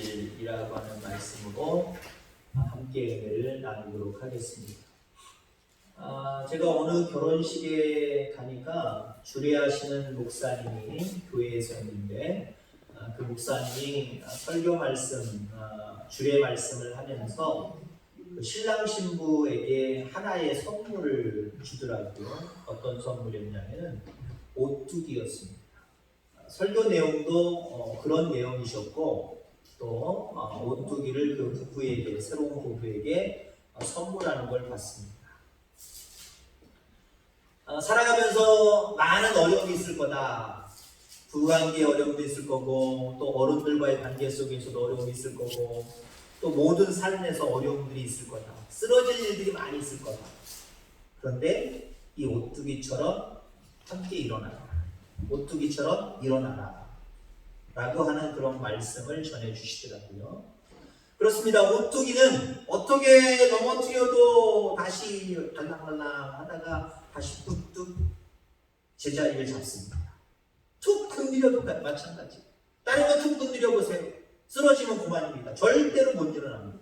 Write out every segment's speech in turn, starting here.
이라고 하는 말씀으로 함께 은혜를 나누도록 하겠습니다. 제가 어느 결혼식에 가니까 주례하시는 목사님이 교회에서 있는데 그 목사님이 설교 말씀, 주례 말씀을 하면서 그 신랑 신부에게 하나의 선물을 주더라고요. 어떤 선물이었냐면 오뚜기였습니다. 설교 내용도 그런 내용이셨고 또 오뚜기를 그 부부에게, 새로운 부부에게 선물하는 걸 봤습니다. 살아가면서 많은 어려움이 있을 거다. 부부관계에 어려움도 있을 거고 또 어른들과의 관계 속에서도 어려움이 있을 거고 또 모든 삶에서 어려움들이 있을 거다. 쓰러질 일들이 많이 있을 거다. 그런데 이 오뚜기처럼 함께 일어나라. 오뚜기처럼 일어나라. 라고 하는 그런 말씀을 전해주시더라고요. 그렇습니다. 오뚜기는 어떻게 넘어뜨려도 다시 달랑달랑 하다가 다시 뚝뚝 제자리를 잡습니다. 툭 건드려도 마찬가지. 다른 거 툭 건드려 보세요. 쓰러지면 그만입니다. 절대로 못 일어납니다.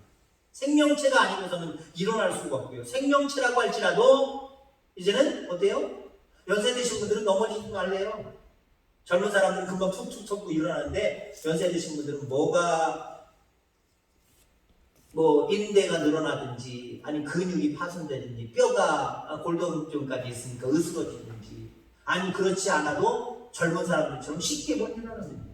생명체가 아니고서는 일어날 수가 없고요. 생명체라고 할지라도 이제는 어때요? 연세 드신 분들은 넘어지지 말래요. 젊은 사람들은 금방 툭툭 쳤고 일어나는데 연세 드신 분들은 인대가 늘어나든지 아니 근육이 파손되든지 뼈가 골다공증까지 있으니까 으스러지든지 아니 그렇지 않아도 젊은 사람들처럼 쉽게 못 일어나는 겁니다.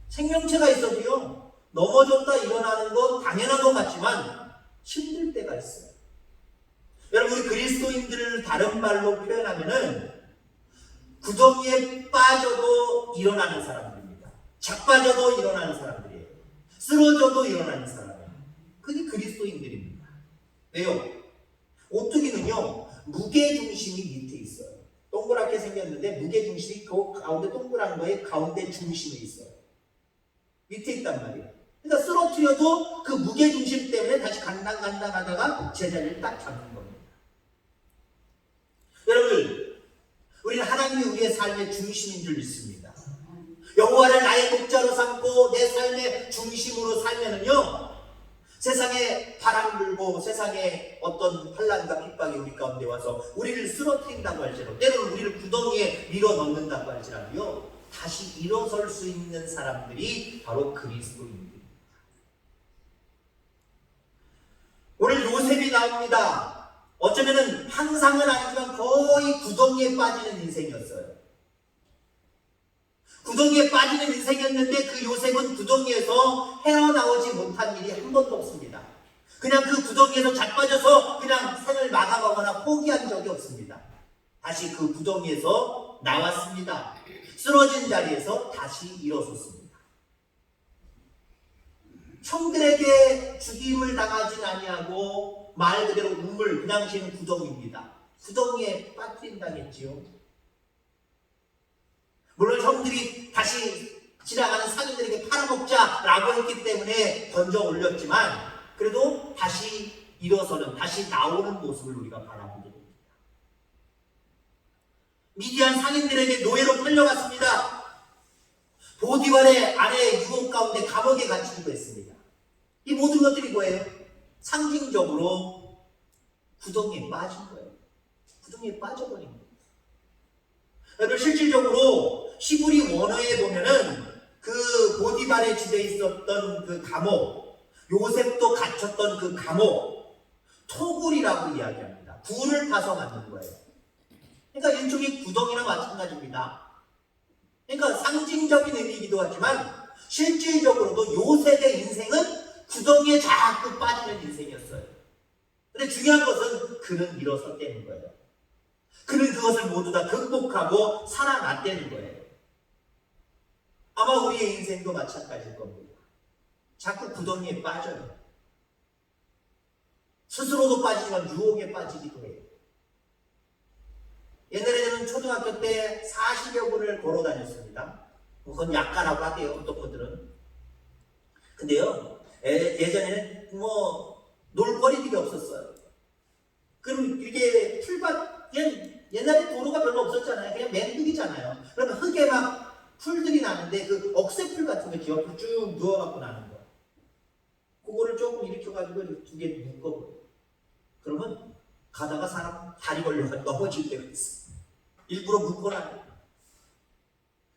생명체가 있어도요 넘어졌다 일어나는 건 당연한 것 같지만 힘들 때가 있어요. 여러분 우리 그리스도인들을 다른 말로 표현하면은 구덩이에 빠져도 일어나는 사람들입니다. 자빠져도 일어나는 사람들이에요. 쓰러져도 일어나는 사람이에요. 그게 그리스도인들입니다. 왜요? 오뚜기는요 무게중심이 밑에 있어요. 동그랗게 생겼는데 무게중심이 그 가운데 동그란 거에 가운데 중심에 있어요. 밑에 있단 말이에요. 그러니까 쓰러뜨려도 그 무게중심 때문에 다시 간당 하다가 제자리를 딱 잡는 겁니다. 여러분 우리는 하나님이 우리의 삶의 중심인 줄 믿습니다. 여호와를 나의 목자로 삼고 내 삶의 중심으로 살면은요 세상에 바람 불고 세상에 어떤 환난과 핍박이 우리 가운데 와서 우리를 쓰러뜨린다고 할지라도 때로는 우리를 구덩이에 밀어 넣는다고 할지라도요 다시 일어설 수 있는 사람들이 바로 그리스도인입니다. 오늘 요셉이 나옵니다. 어쩌면은 항상은 아니지만 거의 구덩이에 빠지는 인생이었어요. 구덩이에 빠지는 인생이었는데 그 요셉은 구덩이에서 헤어나오지 못한 일이 한 번도 없습니다. 그냥 그 구덩이에서 자빠져서 그냥 생을 마감하거나 포기한 적이 없습니다. 다시 그 구덩이에서 나왔습니다. 쓰러진 자리에서 다시 일어섰습니다. 형들에게 죽임을 당하진 아니하고 말 그대로 우물, 그 당시에는 구덩이입니다. 구덩이에 빠뜨린다겠지요. 물론 형들이 다시 지나가는 상인들에게 팔아먹자라고 했기 때문에 던져 올렸지만 그래도 다시 일어서는, 다시 나오는 모습을 우리가 바라보게 됩니다. 미디안 상인들에게 노예로 팔려갔습니다. 보디발의 아내의 유혹 가운데 감옥에 갇히기도 했습니다. 이 모든 것들이 뭐예요? 상징적으로 구덩이에 빠진 거예요. 구덩이에 빠져버린 거예요. 여러분 실질적으로 히브리 원어에 보면은 그 보디발의 집에 있었던 그 감옥, 요셉도 갇혔던 그 감옥, 토굴이라고 이야기합니다. 굴을 파서 만든 거예요. 그러니까 일종의 구덩이나 마찬가지입니다. 그러니까 상징적인 의미이기도 하지만 실질적으로도 요셉의 인생은 구덩이에 자꾸 빠지는 인생이었어요. 근데 중요한 것은 그는 일어섰다는 거예요. 그는 그것을 모두 다 극복하고 살아났다는 거예요. 아마 우리의 인생도 마찬가지일 겁니다. 자꾸 구덩이에 빠져요. 스스로도 빠지지만 유혹에 빠지기도 해요. 옛날에는 초등학교 때 40여 분을 걸어 다녔습니다. 그건 약가라고 하대요. 어떤 분들은. 근데요. 예전에는 놀거리들이 없었어요. 그럼 이게 풀밭, 그냥 옛날에 도로가 별로 없었잖아요. 그냥 맨들이잖아요. 그러면 흙에 막 풀들이 나는데 그 억새풀 같은 거 옆으로 쭉 누워갖고 나는 거. 그거를 조금 일으켜가지고 두 개 묶어버려. 그러면 가다가 사람 다리 걸려서 넘어질 때가 있어. 일부러 묶어놔요.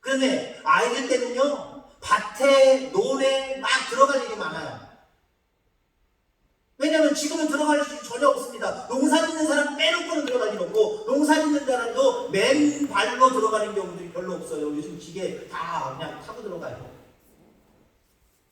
그런데 아이들 때는요, 밭에, 논에 막 들어갈 일이 많아요. 왜냐면 지금은 들어갈 수 전혀 없습니다. 농사 짓는 사람 빼놓고는 들어갈 일 없고, 농사 짓는 사람도 맨발로 들어가는 경우들이 별로 없어요. 요즘 기계 다 그냥 타고 들어가요.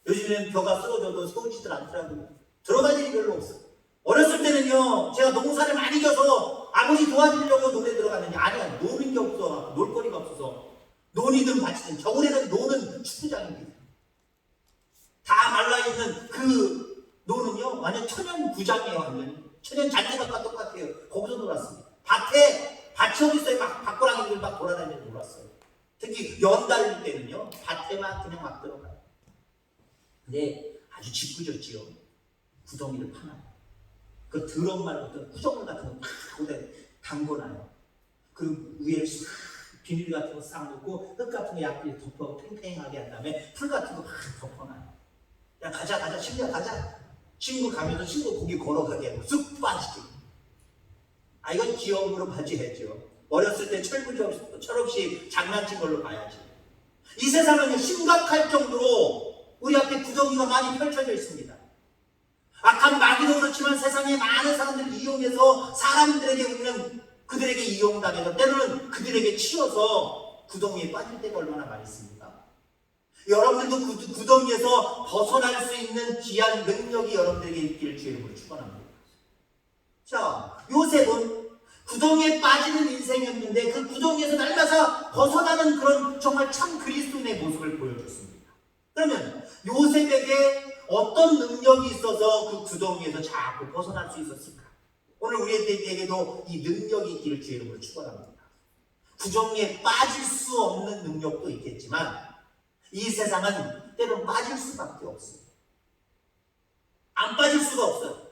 요즘엔 벼가 쓰러져도 세우지들 않더라고요. 들어갈 일이 별로 없어요. 어렸을 때는요, 제가 농사를 많이 져서 아버지 도와주려고 논에 들어갔는데, 아니야, 노는 게 없어. 놀 거리가 없어서. 논이든 밭이든, 겨울에는 노는 축구장입니다. 다 말라있는 그 노는요, 완전 천연 구장이에요. 완전 천연 잔디밭과 똑같아요. 거기서 놀았습니다. 밭이 어디 있어요? 막 밭고랑이들 막 돌아다니면서 놀았어요. 특히 연달 때는요, 밭에만 그냥 막 들어가요. 근데 아주 짓궂었지요. 구덩이를 파놔요. 그 드럼 말고 어떤 구정물 같은 거 팍 거기다 담궈놔요. 그 위에 비닐 같은 거 싹 넣고 흙 같은 거 약간 덮어 팽팽하게 한 다음에 풀 같은 거 막 덮어놔요. 야, 가자 친구야 가자. 친구 가면서 친구 거기 걸어가게 하고 쑥 빠지게. 아, 이건 기억으로 봐줘야죠. 어렸을 때 철없이 장난친 걸로 봐야지. 이 세상은 심각할 정도로 우리 앞에 구덩이가 많이 펼쳐져 있습니다. 악한 마귀도 그렇지만 세상에 많은 사람들을 이용해서 사람들에게 우리는 그들에게 이용당해서 때로는 그들에게 치여서 구덩이에 빠질 때가 얼마나 많이 있습니까? 여러분들도 그 구덩이에서 벗어날 수 있는 귀한 능력이 여러분들에게 있기를 주의 이름으로 축원합니다. 자, 요셉은 구덩이에 빠지는 인생이었는데 그 구덩이에서 날마다 벗어나는 그런 정말 참 그리스도인의 모습을 보여줬습니다. 그러면 요셉에게 어떤 능력이 있어서 그 구덩이에서 자꾸 벗어날 수 있었을까? 오늘 우리에게도 이 능력이 있기를 주의 이름으로 축원합니다. 구덩이에 빠질 수 없는 능력도 있겠지만 이 세상은 때론 빠질 수밖에 없어요. 안 빠질 수가 없어요.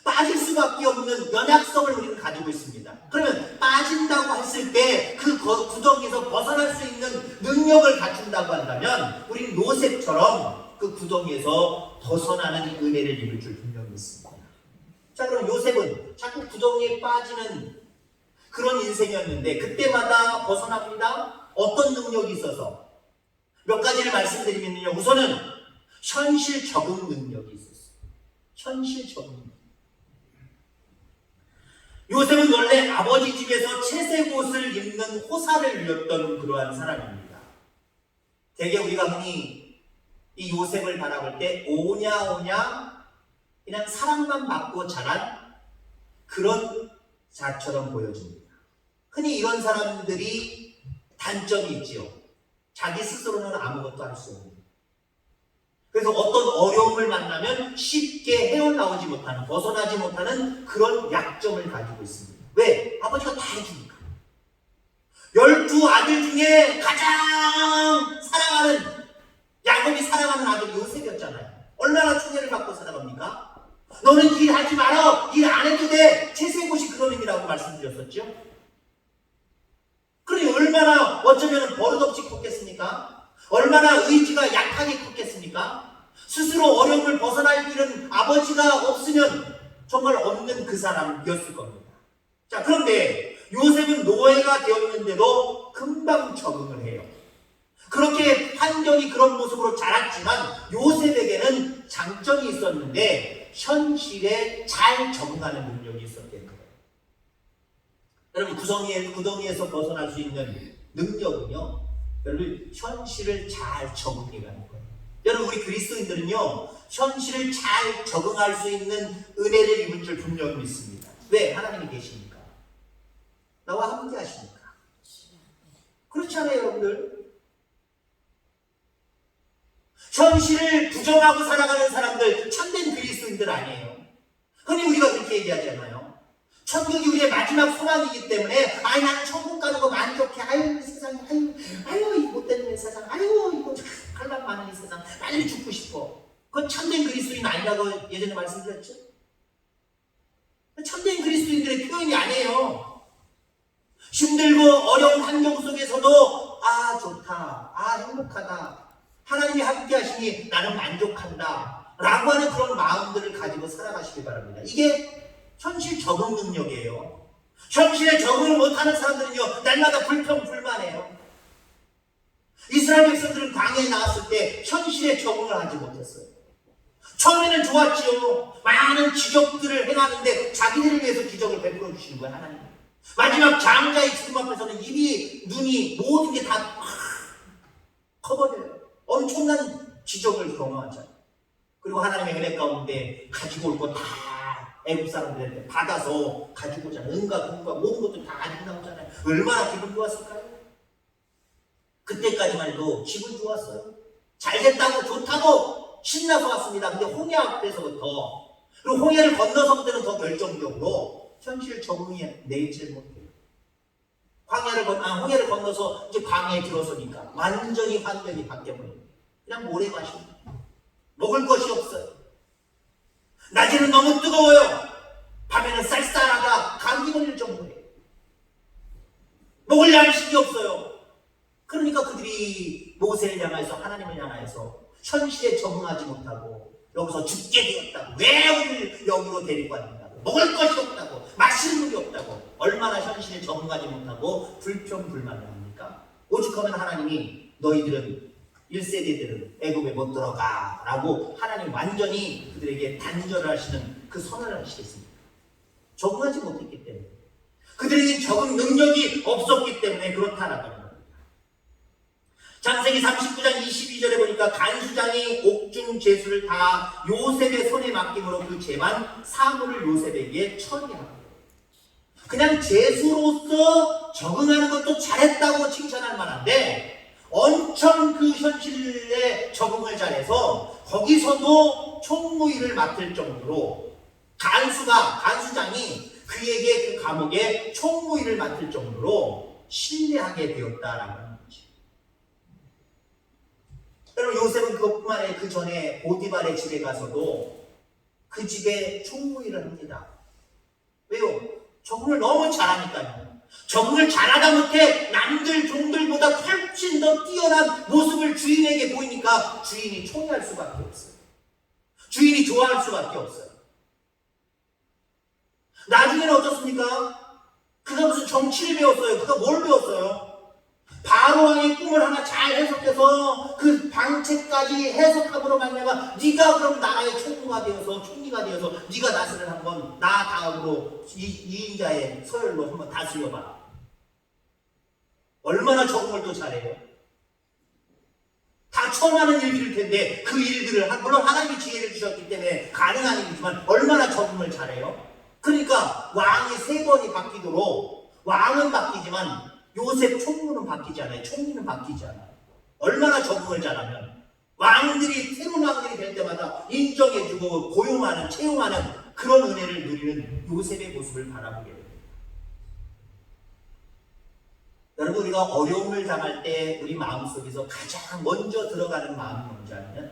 빠질 수밖에 없는 연약성을 우리는 가지고 있습니다. 그러면 빠진다고 했을 때 그 구덩이에서 벗어날 수 있는 능력을 갖춘다고 한다면 우리는 요셉처럼 그 구덩이에서 벗어나는 은혜를 입을 줄 분명히 있습니다. 자, 그럼 요셉은 자꾸 구덩이에 빠지는 그런 인생이었는데 그때마다 벗어납니다. 어떤 능력이 있어서? 몇 가지를 말씀드리면요. 우선은 현실 적응 능력이 있었어요. 현실 적응 능력. 요셉은 원래 아버지 집에서 채색옷을 입는 호사를 누렸던 그러한 사람입니다. 대개 우리가 흔히 이 요셉을 바라볼 때 오냐 그냥 사랑만 받고 자란 그런 자처럼 보여집니다. 흔히 이런 사람들이 단점이 있지요. 자기 스스로는 아무것도 할 수 없는. 그래서 어떤 어려움을 만나면 쉽게 헤어나오지 못하는, 벗어나지 못하는 그런 약점을 가지고 있습니다. 왜? 아버지가 다 해주니까. 12아들 중에 가장 사랑하는, 야곱이 사랑하는 아들이 요셉이었잖아요. 얼마나 충애를 받고 살아갑니까? 너는 일하지 말아. 일 안 해도 돼. 채색옷이 그런 의미라고 말씀드렸었죠. 그러니 얼마나 어쩌면 버릇없이 컸겠습니까? 얼마나 의지가 약하게 컸겠습니까? 스스로 어려움을 벗어날 길은 아버지가 없으면 정말 없는 그 사람이었을 겁니다. 자, 그런데 요셉은 노예가 되었는데도 금방 적응을 해요. 그렇게 환경이 그런 모습으로 자랐지만 요셉에게는 장점이 있었는데 현실에 잘 적응하는 능력이 있었던 거예요. 여러분, 구덩이에서 벗어날 수 있는 능력은요, 여러분 현실을 잘 적응해가는 거예요. 여러분, 우리 그리스도인들은요 현실을 잘 적응할 수 있는 은혜를 입은 줄 분명히 믿습니다. 왜? 하나님이 계시니까. 나와 함께 하시니까. 그렇지 않아요, 여러분들? 현실을 부정하고 살아가는 사람들 참된 그리스도인들 아니에요. 흔히 우리가 그렇게 얘기하잖아요. 천국이 우리의 마지막 소망이기 때문에 나는 천국 가는 거 만족해. 아유, 세상, 아유, 이 못된 세상, 아유, 이거 갈망 많은 이 세상, 빨리 죽고 싶어. 그건 참된 그리스도인 아니라고 예전에 말씀드렸죠? 참된 그리스도인들의 표현이 아니에요. 힘들고 어려운 환경 속에서도 좋다, 행복하다, 하나님이 함께 하시니 나는 만족한다, 라고 하는 그런 마음들을 가지고 살아가시기 바랍니다. 이게 현실 적응 능력이에요. 현실에 적응을 못하는 사람들은요, 날마다 불평불만해요. 이스라엘 백성들은 광야에 나왔을 때 현실에 적응을 하지 못했어요. 처음에는 좋았지요. 많은 기적들을 행하는데 자기들을 위해서 기적을 베풀어 주시는 거예요, 하나님. 마지막 장자의 죽음 앞에서는 입이, 눈이, 모든 게 다 커버려요. 엄청난 기적을 경험하잖아요. 그리고 하나님의 은혜 가운데 가지고 올 거 다 애국 사람들한테 받아서 가지고 오잖아요. 은과 금과 모든 것들 다 가지고 나오잖아요. 얼마나 기분 좋았을까요? 그때까지만 해도 기분 좋았어요. 잘 됐다고, 좋다고 신나서 왔습니다. 근데 홍해 앞에서부터, 그리고 홍해를 건너서부터는 더 결정적으로 현실 적응이 내질 못해요. 홍해를 건너서 이제 광야에 들어서니까 완전히 환경이 바뀌어버립니다. 그냥 모래밭입니다. 먹을 것이 없어요. 낮에는 너무 뜨거워요. 밤에는 쌀쌀하다 감기 걸릴 정도예요. 먹을 양식이 없어요. 그러니까 그들이 모세를 향해서, 하나님을 향해서 현실에 적응하지 못하고 여기서 죽게 되었다고, 왜 우리를 여기로 데리고 왔느냐고, 먹을 것이 없다고, 마실 물이 없다고, 얼마나 현실에 적응하지 못하고 불평불만을 합니까? 오죽하면 하나님이 너희들은 1세대들은 애굽에 못 들어가 라고 하나님 완전히 그들에게 단절을 하시는 그 선언을 하시겠습니다. 적응하지 못했기 때문에, 그들에게 적응 능력이 없었기 때문에 그렇다라고 합니다. 창세기 39장 22절에 보니까 간수장이 옥중 제수를 다 요셉의 손에 맡김으로 그 재반 사물을 요셉에게 처리합니다. 그냥 제수로서 적응하는 것도 잘했다고 칭찬할 만한데, 엄청 그 현실에 적응을 잘해서 거기서도 총무일을 맡을 정도로 간수장이 그에게 그 감옥에 총무일을 맡을 정도로 신뢰하게 되었다라는 거지. 여러분, 요셉은 그것뿐만 아니라 그 전에 보디발의 집에 가서도 그 집에 총무일을 합니다. 왜요? 적응을 너무 잘하니까요. 적응을 잘하다 못해 남들 종들보다 훨씬 더 뛰어난 모습을 주인에게 보이니까 주인이 총애할 수밖에 없어요. 주인이 좋아할 수밖에 없어요. 나중에는 어떻습니까? 그가 무슨 정치를 배웠어요? 그가 뭘 배웠어요? 바로왕의 꿈을 하나 잘 해석해서 그 방책까지 해석함으로 말미암아 네가 그럼 나라의 총무가 되어서, 총리가 되어서 네가 다스를 한번 나 다음으로 이인자의 서열로 한번 다스려봐. 얼마나 적응을 또 잘해요? 다 처음 하는 일들일 텐데 그 일들을, 물론 하나님이 지혜를 주셨기 때문에 가능한 일이지만 얼마나 적응을 잘해요? 그러니까 왕이 3번이 바뀌도록, 왕은 바뀌지만 요셉 총무는 바뀌지 않아요. 총리는 바뀌지 않아요. 얼마나 적응을 잘하면 왕들이, 새로운 왕들이 될 때마다 인정해주고 고용하는, 채용하는 그런 은혜를 누리는 요셉의 모습을 바라보게 됩니다. 여러분, 우리가 어려움을 당할 때 우리 마음속에서 가장 먼저 들어가는 마음이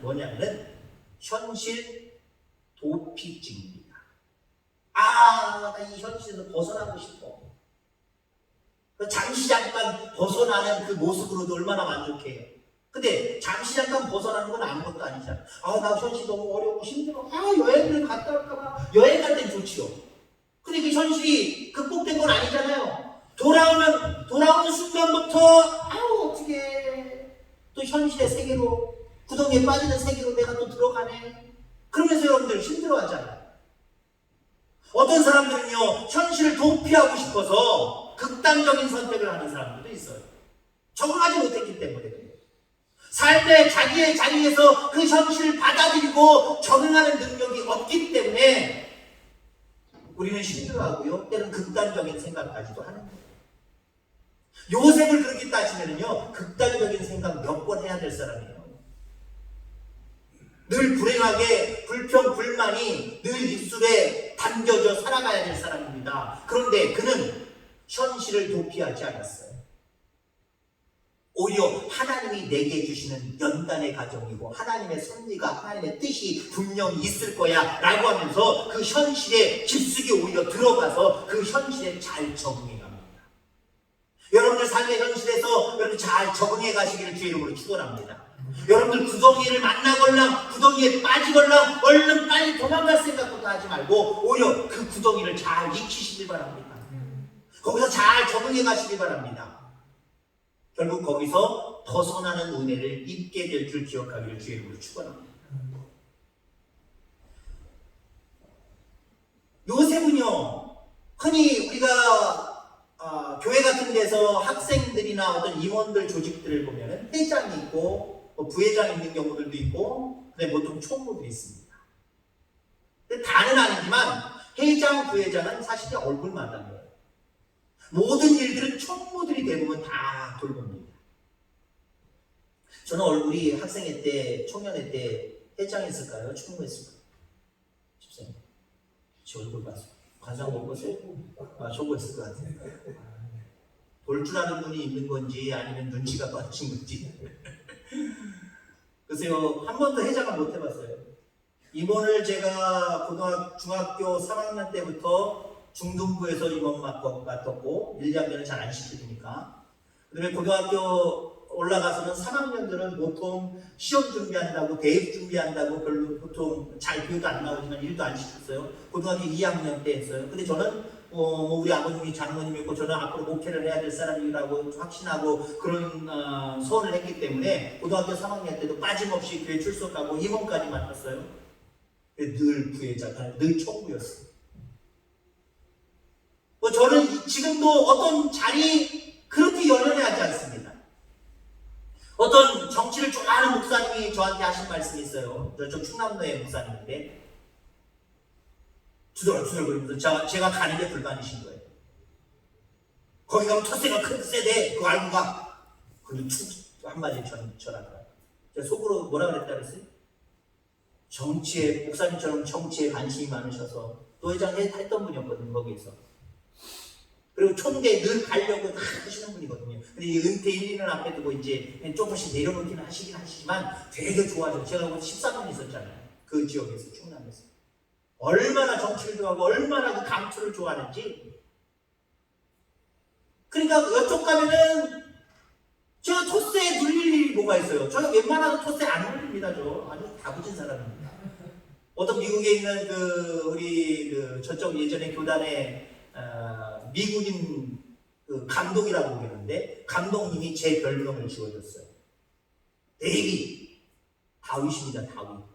뭐냐면 현실 도피증입니다. 나 이 현실에서 벗어나고 싶어. 잠시 잠깐 벗어나는 그 모습으로도 얼마나 만족해요. 근데 잠시 잠깐 벗어나는 건 아무것도 아니잖아. 나 현실 너무 어려워, 힘들어. 여행을 갔다 올까봐. 여행 갈 땐 좋지요. 근데 그 현실이 극복된 건 아니잖아요. 돌아오는 순간부터 어떻게 또 현실의 세계로, 구덩이에 빠지는 세계로 내가 또 들어가네. 그러면서 여러분들 힘들어하잖아요. 어떤 사람들은요, 현실을 도피하고 싶어서 극단적인 선택을 하는 사람들도 있어요. 적응하지 못했기 때문에. 삶의 자기의 자리에서 그 현실을 받아들이고 적응하는 능력이 없기 때문에 우리는 힘들어하고요, 때로는 극단적인 생각까지도 하는 거예요. 요셉을 그렇게 따지면요, 극단적인 생각 몇 번 해야 될 사람이에요. 늘 불행하게 불평불만이 늘 입술에 담겨져 살아가야 될 사람입니다. 그런데 그는 현실을 도피하지 않았어요. 오히려 하나님이 내게 주시는 연단의 가정이고 하나님의 섭리가, 하나님의 뜻이 분명히 있을 거야 라고 하면서 그 현실에 깊숙이 오히려 들어가서 그 현실에 잘 적응해 갑니다. 여러분들 삶의 현실에서 여러분 잘 적응해 가시기를 주의 이름으로 축원합니다. 여러분들 구덩이를 만나걸랑 구덩이에 빠지걸랑 얼른 빨리 도망갈 생각부터 하지 말고 오히려 그 구덩이를 잘 익히시길 바랍니다. 거기서 잘 적응해 가시길 바랍니다. 결국 거기서 벗어나는 은혜를 입게 될 줄 기억하기를 주의 이름으로 축원합니다. 요셉은요, 흔히 우리가 교회 같은 데서 학생들이나 어떤 임원들 조직들을 보면 회장이 있고 부회장이 있는 경우들도 있고, 근데 보통 총무들이 있습니다. 근데 다는 아니지만 회장, 부회장은 사실 얼굴마다예요. 모든 일들은 총무들이 대부분 다 돌봅니다. 저는 얼굴이 학생회 때, 청년회 때 회장했을까요? 총무했을까요? 집사님, 제 얼굴 봐서 관상 못 보세요? 저거였을 것 같아요. 볼 줄 아는 분이 있는 건지 아니면 눈치가 빠진 건지. 글쎄요, 한 번도 회장을 못 해봤어요. 임원을 제가 중학교 3학년 때부터 중등부에서 임원 맡았고 1, 2학년은 잘 안 시켜주니까. 그다음에 고등학교 올라가서는 3학년들은 보통 시험 준비한다고 대입 준비한다고 별로 보통 잘 교육도 안 나오지만 일도 안 시켰어요. 고등학교 2학년 때 했어요. 근데 저는 우리 아버님이 장모님이고 저는 앞으로 목회를 해야 될 사람이라고 확신하고 그런 소원을 했기 때문에 고등학교 3학년 때도 빠짐없이 교회 출석하고 임원까지 맡았어요. 늘 부회장, 늘 총무였어요. 저는 지금도 어떤 자리 그렇게 연연하지 않습니다. 어떤 정치를 좋아하는 목사님이 저한테 하신 말씀이 있어요. 저 충남도의 목사님인데 두덜두덜 거리면서 제가 가는 게 불만이신 거예요. 거기 가면 텃세가 큰 세대 그거 알고 가. 그리고 한마디 전하더라고요. 제가 속으로 뭐라 그랬다 그랬어요? 목사님처럼 정치에 관심이 많으셔서 노회장 했던 분이었거든요. 거기에서. 그리고 총대 늘 가려고 다 하시는 분이거든요. 근데 은퇴 1, 2년 앞에 두고 이제 조금씩 내려놓기는 하시긴 하시지만 되게 좋아져. 제가 13년 있었잖아요. 그 지역에서, 충남에서. 얼마나 정치를 좋아하고 얼마나 그 감투를 좋아하는지. 그러니까 이쪽 가면은 제가 토스에 눌릴 일이 뭐가 있어요. 저는 웬만하면 토스에 안 눌립니다. 저 아주 다부진 사람입니다. 어떤 미국에 있는 우리 저쪽 예전에 교단에 미국인 감독이라고 부르는데 감독님이 제 별명을 지어줬어요. 데이비, 다윗입니다. 다윗.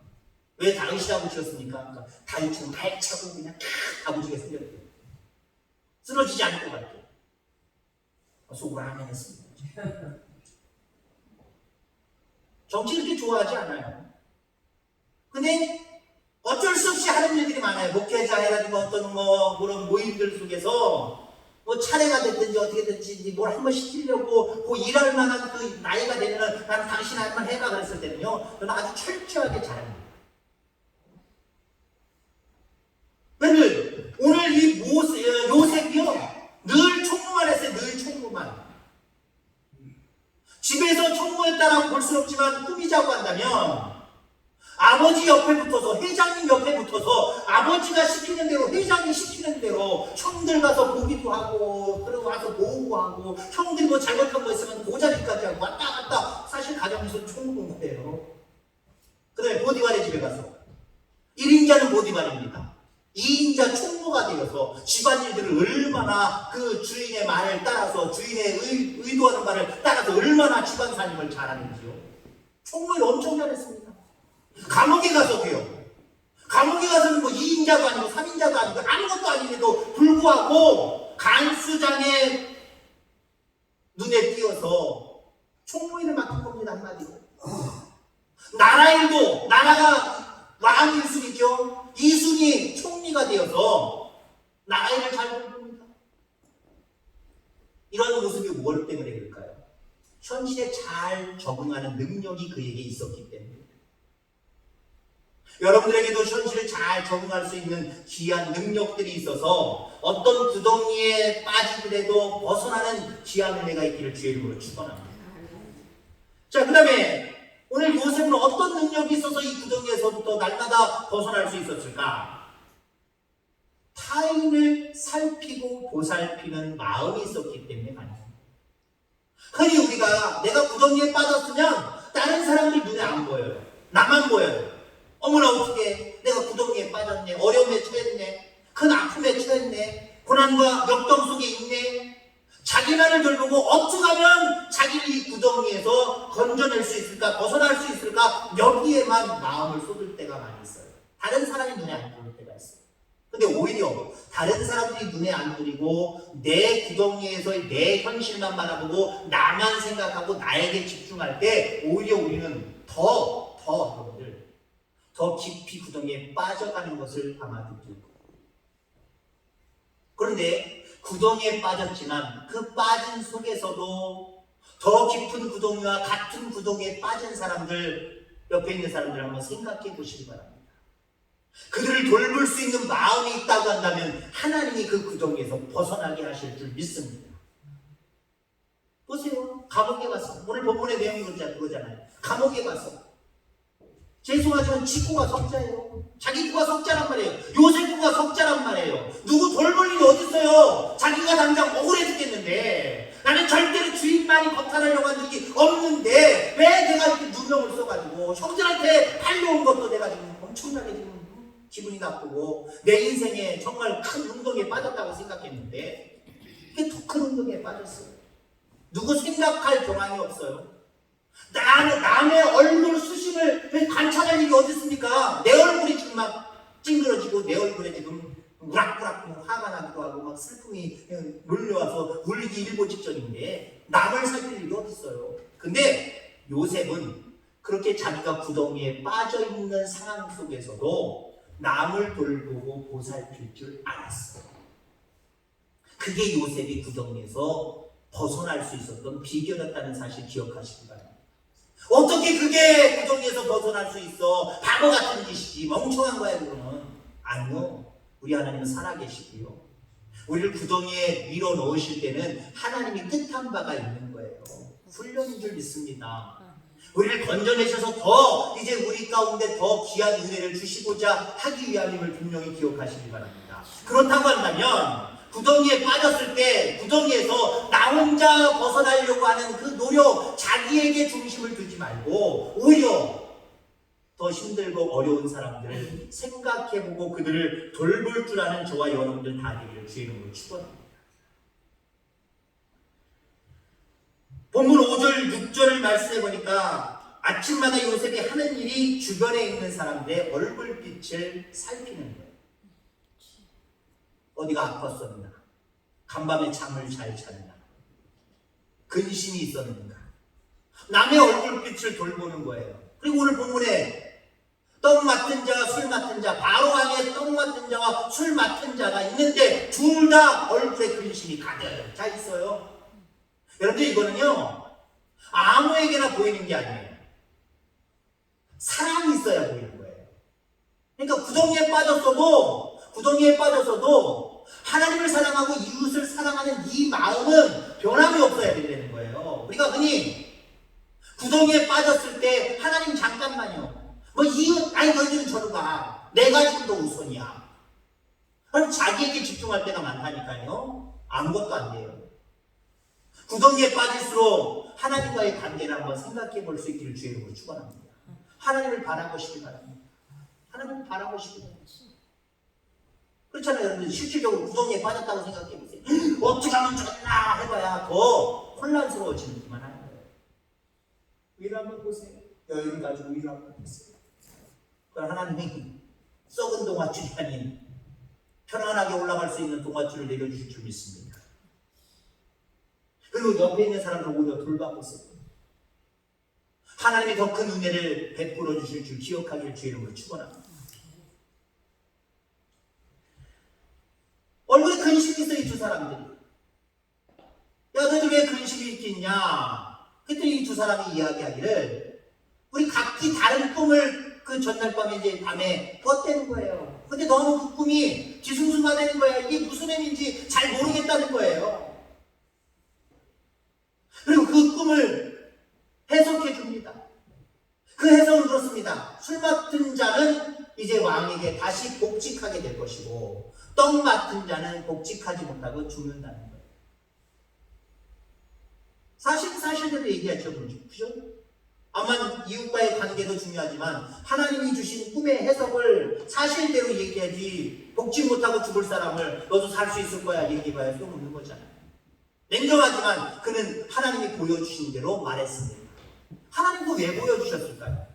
왜 다윗이라고 지었습니까? 그러니까 다윗처럼 발차고 그냥 다부지게 생겼대요. 쓰러지지 않을 것 같아요. 속으로 아멘 했습니다. 정치 이렇게 좋아하지 않아요. 근데 어쩔 수 없이 하는 일들이 많아요. 목회자 해가지고 어떤 그런 모임들 속에서 차례가 됐든지 어떻게 됐든지 뭘 한번 시키려고 일할 만한 그 나이가 되면은 나는 당신 한번 해봐 그랬을 때는요, 저는 아주 철저하게 잘합니다. 오늘 이 요셉이요, 늘 총무만 했어요. 늘 총무만. 집에서 총무했다라고 볼 수는 없지만 꾸미자고 한다면 아버지 옆에 붙어서, 회장님 옆에 붙어서 아버지가 시키는 대로, 회장이 시키는 대로 형들 가서 보기도 하고, 그리고 와서 보고하고, 형들 뭐 잘못한 거 있으면 고자리까지 하고 왔다 갔다. 사실 가정에서 총무인 거예요. 그 다음에 보디발의 집에 가서 1인자는 보디발입니다. 2인자 총무가 되어서 집안일들을 얼마나 그 주인의 말을 따라서, 주인의 의도하는 말을 따라서 얼마나 집안 살림을 잘하는지요. 총무를 엄청 잘했습니다. 감옥에 가서도요. 감옥에 가서는 2인자도 아니고 3인자도 아니고 아무것도 아닌데도 불구하고 간수장의 눈에 띄어서 총무일을 맡은 겁니다. 한마디로. 나라 일도, 나라가 왕 1순위죠. 2순위 총리가 되어서 나라 일을 잘 돌봅니다. 이런 모습이 뭘 때문에 그럴까요? 현실에 잘 적응하는 능력이 그에게 있었기 때문에. 여러분들에게도 현실에 잘 적응할 수 있는 귀한 능력들이 있어서 어떤 구덩이에 빠지더라도 벗어나는 귀한 은혜가 있기를 주의 이름으로 축원합니다. 자, 그 다음에 오늘 요셉은 어떤 능력이 있어서 이 구덩이에서부터 날마다 벗어날 수 있었을까? 타인을 살피고 보살피는 마음이 있었기 때문에 가능합니다. 흔히 우리가 내가 구덩이에 빠졌으면 다른 사람들 눈에 안 보여요. 나만 보여요. 어머나 어떻게 내가 구덩이에 빠졌네. 어려움에 처했네. 큰 아픔에 처했네. 고난과 역경 속에 있네. 자기만을 돌보고 어떻게 하면 자기를 이 구덩이에서 건져낼 수 있을까, 벗어날 수 있을까, 여기에만 마음을 쏟을 때가 많이 있어요. 다른 사람이 눈에 안 보일 때가 있어요. 근데 오히려 다른 사람들이 눈에 안 들이고 내 구덩이에서의 내 현실만 바라보고 나만 생각하고 나에게 집중할 때 오히려 우리는 여러분들 더 깊이 구덩이에 빠져가는 것을 아마 느낄 거예요. 그런데 구덩이에 빠졌지만 그 빠진 속에서도 더 깊은 구덩이와 같은 구덩이에 빠진 사람들, 옆에 있는 사람들 한번 생각해 보시기 바랍니다. 그들을 돌볼 수 있는 마음이 있다고 한다면 하나님이 그 구덩이에서 벗어나게 하실 줄 믿습니다. 보세요. 감옥에 가서, 오늘 본문의 내용이 그거잖아요. 감옥에 가서 죄송하지만 지구가 석자예요. 자기 구가 석자란 말이에요. 요셉 구가 석자란 말이에요. 누구 돌볼 일이 어디 있어요? 자기가 당장 억울해 죽겠는데, 나는 절대로 주인만이 법탈하려고 한 적이 없는데 왜 내가 이렇게 누명을 써가지고 형들한테 팔려온 것도 내가 지금 엄청나게 지금 기분이 나쁘고 내 인생에 정말 큰 운동에 빠졌다고 생각했는데 이게 더 큰 운동에 빠졌어요. 누구 생각할 경황이 없어요. 나는 남의 얼굴 수심을 관찰할 일이 어디 있습니까? 내 얼굴이 지금 막 찡그러지고 내 얼굴에 지금 우락부락 화가 나기도 하고 막 슬픔이 몰려와서 울기 일보 직전인데 남을 살필 일이 어디 있어요? 근데 요셉은 그렇게 자기가 구덩이에 빠져있는 상황 속에서도 남을 돌보고 보살필 줄 알았어요. 그게 요셉이 구덩이에서 벗어날 수 있었던 비결이었다는 사실 기억하시기 바랍니다. 어떻게 그게 구덩이에서 벗어날 수 있어? 바보 같은 짓이지, 멍청한 거야 그거는. 아니요, 우리 하나님은 살아계시고요, 우리를 구덩이에 밀어 넣으실 때는 하나님이 뜻한 바가 있는 거예요. 훈련인 줄 믿습니다. 우리를 건져내셔서 더 이제 우리 가운데 더 귀한 은혜를 주시고자 하기 위함임을 분명히 기억하시기 바랍니다. 그렇다고 한다면 구덩이에 빠졌을 때 구덩이에서 나 혼자 벗어나려고 하는 그 노력, 자기에게 중심을 두지 말고 오히려 더 힘들고 어려운 사람들을 생각해보고 그들을 돌볼 줄 아는 저와 여러분들 다 되기를 주의 이름으로 축원합니다. 본문 5절, 6절을 말씀해보니까 아침마다 요셉이 하는 일이 주변에 있는 사람들의 얼굴빛을 살피는 거예요. 어디가 아팠었나? 간밤에 잠을 잘 잤나? 근심이 있었는가? 남의 얼굴빛을 돌보는 거예요. 그리고 오늘 본문에 떡 맡은 자와 술 맡은 자, 바로 왕의 떡 맡은 자와 술 맡은 자가 있는데 둘 다 얼굴에 근심이 가득 차 있어요. 여러분들 이거는요, 아무에게나 보이는 게 아니에요. 사랑이 있어야 보이는 거예요. 그러니까 구덩이에 빠졌어도 하나님을 사랑하고 이웃을 사랑하는 이 마음은 변함이 없어야 된다는 거예요. 우리가 흔히 구덩이에 빠졌을 때 하나님 잠깐만요, 뭐 이웃, 아니 너희들은 저리 가, 내가 지금 더 우선이야, 그럼 자기에게 집중할 때가 많다니까요. 아무것도 안 돼요. 구덩이에 빠질수록 하나님과의 관계를 한번 생각해 볼 수 있기를 주의 이름으로 축원합니다. 하나님을 바라보시기 바랍니다. 하나님을 바라보시기 바랍니다. 그렇잖아요. 여러분들 실질적으로 구덩이에 빠졌다고 생각해 보세요. 어떻게 하면 좋나 해봐야 더 혼란스러워지기만 하는 거예요. 위로 한번 보세요. 여유를 가지고 위로 한번 보세요. 그럼 하나님이 썩은 동아줄이 아닌 편안하게 올라갈 수 있는 동아줄을 내려주실 줄 믿습니다. 그리고 옆에 있는 사람들 오히려 돌봐보세요. 하나님이 더 큰 은혜를 베풀어 주실 줄 기억하길 주의 이름으로 축원합니다. 얼굴에 근심이 있어, 이 두 사람들이. 야, 너희들 왜 근심이 있겠냐? 그랬더니 이 두 사람이 이야기하기를 우리 각기 다른 꿈을 그 전날 밤에 이제 밤에 꿨다는 거예요. 근데 너무 그 꿈이 뒤숭숭하다는 거야. 이게 무슨 의미인지 잘 모르겠다는 거예요. 그리고 그 꿈을 해석해 줍니다. 그 해석은 그렇습니다. 술 맡은 자는 이제 왕에게 다시 복직하게 될 것이고 떡 맡은 자는 복직하지 못하고 죽는다는 거예요. 사실대로 얘기하죠. 그죠? 암만 이웃과의 관계도 중요하지만 하나님이 주신 꿈의 해석을 사실대로 얘기하지 복지 못하고 죽을 사람을 너도 살 수 있을 거야 얘기해봐야 소용없는 거잖아요. 냉정하지만 그는 하나님이 보여주신 대로 말했습니다. 하나님도 왜 보여주셨을까요?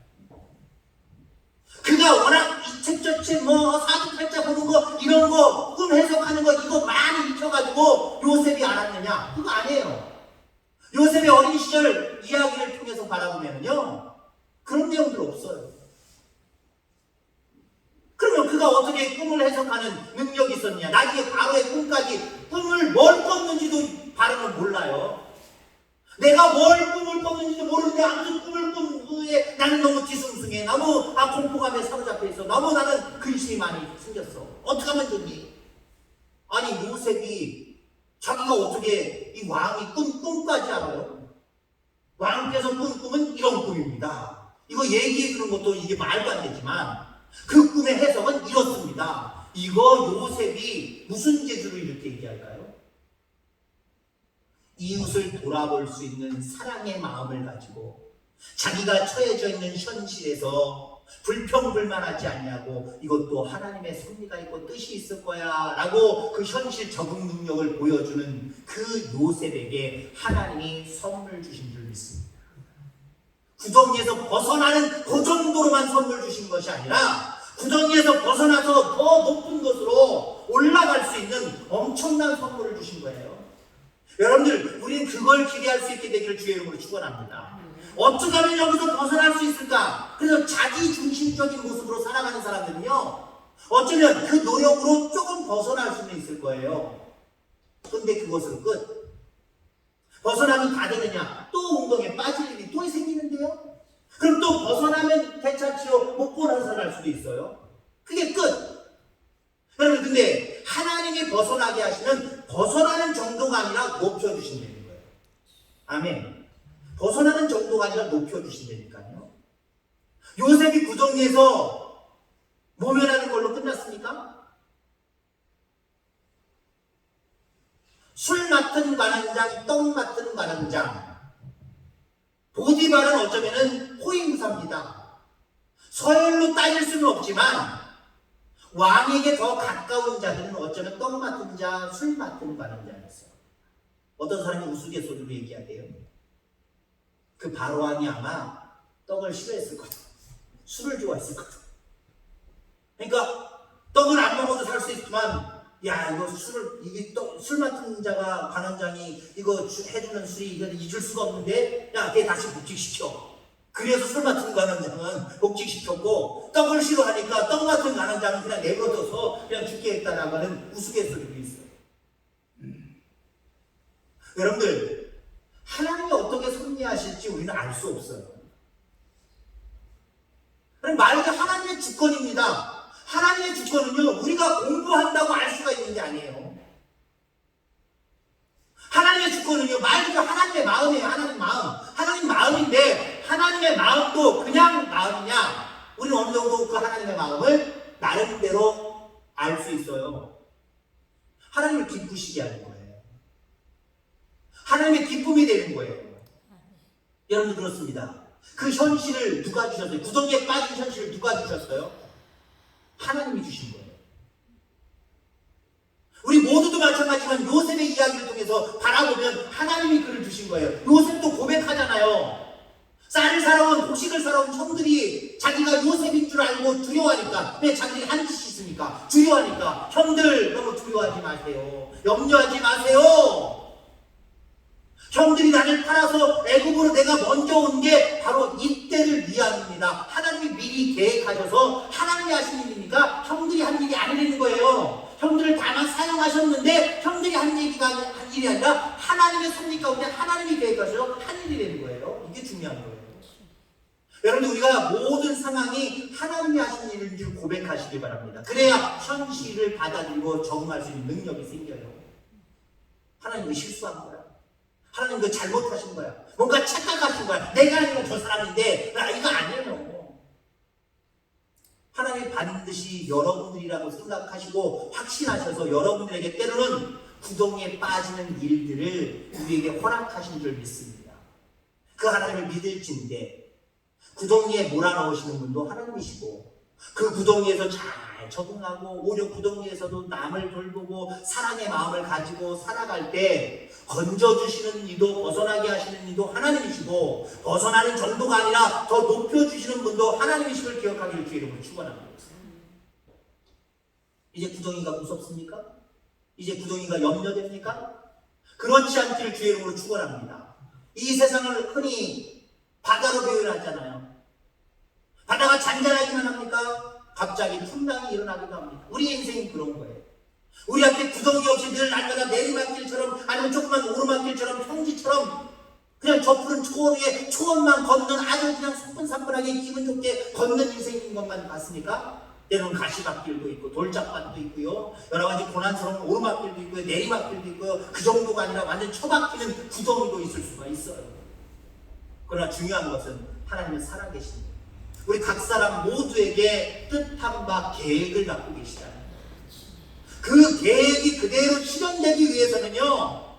그가 워낙 이 책 저 책 사주팔자 보는 거 이런 거 꿈 해석하는 거 이거 많이 익혀가지고 요셉이 알았느냐? 그거 아니에요. 요셉의 어린 시절 이야기를 통해서 바라보면요 그런 내용들 없어요. 그러면 그가 어떻게 꿈을 해석하는 능력이 있었냐? 나중에 바로의 꿈까지 꿈을 뭘 꿨는지도 바로는 몰라요. 내가 뭘 꿈을 꿨는지도 모르는데 아무튼 꿈을 꾼 후에 나는 너무 뒤숭숭해. 너무 공포감에 사로잡혀 있어. 너무 나는 근심이 많이 생겼어. 어떻게 하면 좋니? 아니 요셉이 자기가 어떻게 이 왕이 꾼 꿈까지 알아요? 왕께서 꾼 꿈은 이런 꿈입니다. 이거 얘기해 주는 것도 이게 말도 안 되지만 그 꿈의 해석은 이렇습니다. 이거 요셉이 무슨 재주로 이렇게 얘기할까요? 이웃을 돌아볼 수 있는 사랑의 마음을 가지고 자기가 처해져 있는 현실에서 불평불만하지 않냐고 이것도 하나님의 섭리가 있고 뜻이 있을 거야 라고 그 현실 적응 능력을 보여주는 그 요셉에게 하나님이 선물 주신 줄 믿습니다. 구덩이에서 벗어나는 그 정도로만 선물 주신 것이 아니라 구덩이에서 벗어나서 더 높은 곳으로 올라갈 수 있는 엄청난 선물을 주신 거예요. 여러분들 우리는 그걸 기대할 수 있게 되기를 주의 이름으로 축원합니다. 어떻게 하면 여기서 벗어날 수 있을까? 그래서 자기중심적인 모습으로 살아가는 사람들은요 어쩌면 그 노력으로 조금 벗어날 수는 있을 거예요. 그런데 그것으로 끝. 벗어나면 다 되느냐? 또 운동에 빠질 일이 또 생기는데요? 그럼 또 벗어나면 괜찮지요? 못 벗어날 수도 있어요. 그게 끝. 여러분 근데 하나님이 벗어나게 하시는 벗어나는 정도가 아니라 높여주신다는 거예요. 아멘. 벗어나는 정도가 아니라 높여주신다니까요. 요셉이 구덩이에서 모면하는 걸로 끝났습니까? 술 맡은 관원장, 떡 맡은 관원장. 보디발은 어쩌면은 호위무사입니다. 서열로 따질 수는 없지만 왕에게 더 가까운 자들은 어쩌면 떡 맡은 자, 술 맡은 관원장이었어요. 어떤 사람이 우스갯소리로 얘기하대요. 그 바로왕이 아마 떡을 싫어했을 거다. 술을 좋아했을 거다. 그러니까 떡을 안 먹어도 살 수 있지만 야 이거 술을 이게 술 맡은 자가 관원장이 이거 해주는 술이 이거 잊을 수가 없는데 야 걔 다시 복직시켜. 그래서 술 맡은 관원장은 복직시켰고 떡을 싫어하니까 떡 맡은 관원장은 그냥 내버려둬서 그냥 죽게 했다라고 하는 우스갯소리도 있어요. 여러분들 하나님이 어떻게 섭리하실지 우리는 알 수 없어요. 말 그대로 하나님의 주권입니다. 하나님의 주권은요 우리가 공부한다고 알 수가 있는 게 아니에요. 하나님의 주권은요 말 그대로 하나님의 마음이에요. 하나님 마음. 하나님 마음인데 하나님의 마음도 그냥 마음이냐? 우리는 어느 정도 그 하나님의 마음을 나름대로 알 수 있어요. 하나님을 기쁘시게 하는 거예요. 하나님의 기쁨이 되는 거예요. 여러분 그렇습니다. 그 현실을 누가 주셨어요? 구덩이에 빠진 현실을 누가 주셨어요? 하나님이 주신 거예요. 우리 모두도 마찬가지지만 요셉의 이야기를 통해서 바라보면 하나님이 그를 주신 거예요. 요셉도 고백하잖아요. 쌀을 사러 온, 곡식을 사러 온 형들이 자기가 요셉인 줄 알고 두려워하니까, 왜 자기들이 한 짓이 있으니까 두려워하니까 형들 너무 두려워하지 마세요. 염려하지 마세요. 형들이 나를 팔아서 애굽으로 내가 먼저 온 게 바로 이때를 위함입니다. 하나님이 미리 계획하셔서 하나님이 하신 일이니까 형들이 한 일이 아니라는 거예요. 형들을 다만 사용하셨는데 형들이 한 얘기가 한 일이 아니라 하나님의 섭리 가운데 하나님이 계획하셔서 한 일이라는 거예요. 이게 중요한 거예요. 여러분 우리가 모든 상황이 하나님이 하신 일인 줄 고백하시기 바랍니다. 그래야 현실을 받아들이고 적응할 수 있는 능력이 생겨요. 하나님이 실수한 거야. 하나님 그 잘못하신 거야. 뭔가 착각하신 거야. 내가 아니면 저 사람인데 이거 아니에요. 하나님 반드시 여러분들이라고 생각하시고 확신하셔서 여러분들에게 때로는 구덩이에 빠지는 일들을 우리에게 허락하신 줄 믿습니다. 그 하나님을 믿을진데 구덩이에 몰아넣으시는 분도 하나님이시고 그 구덩이에서 잘 적응하고 오히려 구덩이에서도 남을 돌보고 사랑의 마음을 가지고 살아갈 때 건져주시는 이도 벗어나게 하시는 이도 하나님이시고 벗어나는 정도가 아니라 더 높여주시는 분도 하나님이심을 기억하기를 주의 이름으로 축원합니다. 이제 구덩이가 무섭습니까? 이제 구덩이가 염려됩니까? 그렇지 않기를 주의 이름으로 축원합니다. 이 세상을 흔히 바다로 표현하잖아요. 바다가 잔잔하기만 합니까? 갑자기 풍랑이 일어나기도 합니다. 우리 인생이 그런 거예요. 우리한테 구덩이 없이 늘 날마다 내리막길처럼 아니면 조그만 오르막길처럼 평지처럼 그냥 저 푸른 초원 위에 초원만 걷는 아주 그냥 소근사근하게 기분 좋게 걷는 인생인 것만 같습니까? 때로는 가시밭길도 있고 돌짝밭도 있고요. 여러 가지 고난스러운 오르막길도 있고요. 내리막길도 있고요. 그 정도가 아니라 완전 처박히는 구덩이도 있을 수가 있어요. 그러나 중요한 것은 하나님은 살아계십니다. 우리 각 사람 모두에게 뜻한 바 계획을 갖고 계시잖아요. 그 계획이 그대로 실현되기 위해서는요,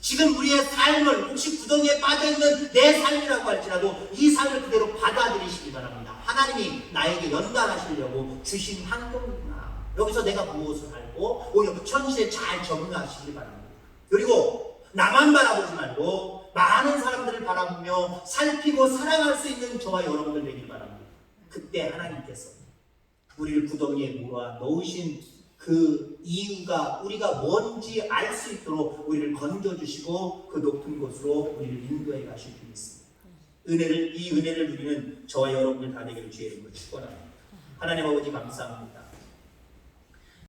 지금 우리의 삶을 혹시 구덩이에 빠져있는 내 삶이라고 할지라도 이 삶을 그대로 받아들이시기 바랍니다. 하나님이 나에게 연단하시려고 주신 환경이구나. 여기서 내가 무엇을 알고 오히려 현실에 잘 적응하시기 바랍니다. 그리고 나만 바라보지 말고 많은 사람들을 바라보며 살피고 사랑할 수 있는 저와 여러분들 되길 바랍니다. 그때 하나님께서 우리를 구덩이에 몰아 넣으신 그 이유가 우리가 뭔지 알 수 있도록 우리를 건져주시고 그 높은 곳으로 우리를 인도해 가실 줄 믿습니다. 이 은혜를 누리는 저와 여러분들 다 되기를 주의 이름으로 축원합니다. 하나님 아버지 감사합니다.